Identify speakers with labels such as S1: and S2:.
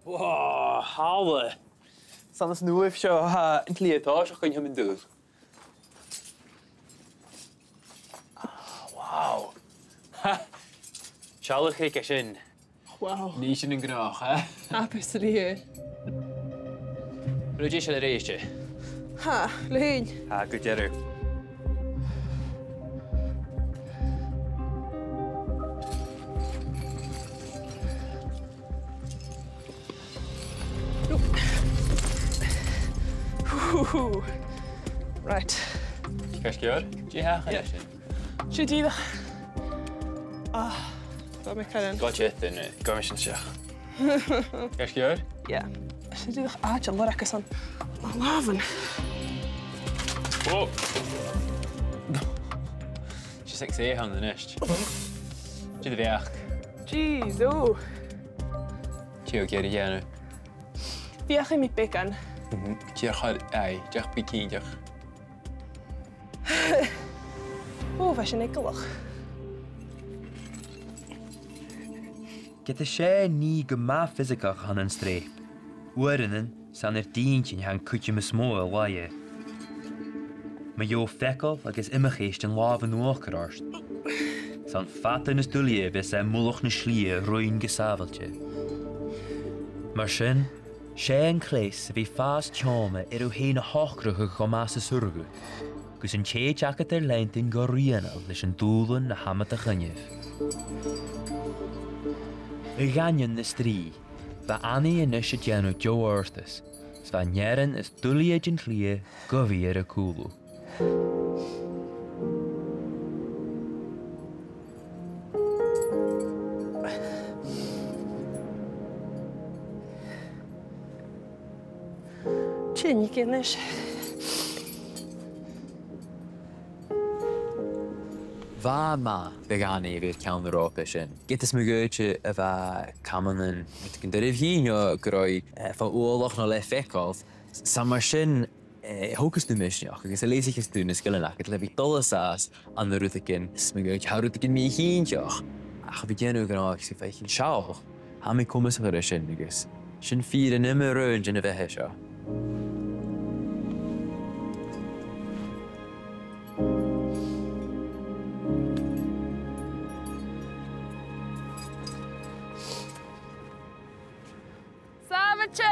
S1: Wow, hála. Sanas nuamh seo an tliatá seo chuin an dúr. Wow. Sealach ché sin.
S2: Wow.
S1: Ní sin an grách, ha?
S2: Hapus to be here.
S1: Rydw i eisiau reiste.
S2: Ha, Leheen.
S1: Go deireadh.
S2: Right.
S1: Cais gyr? Di hach yn eisiau?
S2: Siw di ddech? Ba me Karen.
S1: God shit yn gomisyn siach. Cais gyr?
S2: Yeah. Siw di ddech aach yn lorach ys an. Lafan.
S1: Oh! Just like say hand yn eist. Di dy fiach.
S2: Jeez, o.
S1: Ti o geri hianw.
S2: Fiach i mi began.
S1: Ti ar chod ai, diach bikini diach.
S2: O, fe sy'n ei gylwch.
S3: Gyda sé ní go má fysicach han an streip. Uarinan san díntin han cwtio my smó a laie. Mae jo fecal agus imachéist an láf an nuachar arst. San fatan is dulie bes mulach na slie roin gesaveltje. Mar sin, sé an clés bhí fás teáma ar ó héna hácracha go más a surgu. Gus an ché jacket leintin go rianal leis an dúlan na hamat a chunneh. Y ganyan na strí, ba ani yn ysio dianw Joe Orthus, sfa nyeran is duliad yn chlia gofi ar y cwlw.
S2: Cyn i gynnes.
S1: Va ma vegani fydd cawn yr ope sin. Gyda smig ydych y fa caman yn gyda'r hyn o groi fa uolach na le ffecodd. Sa mar sin hocus dwi'n mysnioch, agos y leisig ys dwi'n ysgol yna, gyda lefi dolas as an yr ydych smig ydych hawr ydych mi hyn joch. Ach fi genw gan o'ch sy'n feich yn siawl. Ha mi cwmys o'r sin, agos. Sin ffyr yn ymwyr rhaid yn y fehe sio.
S2: Savatje!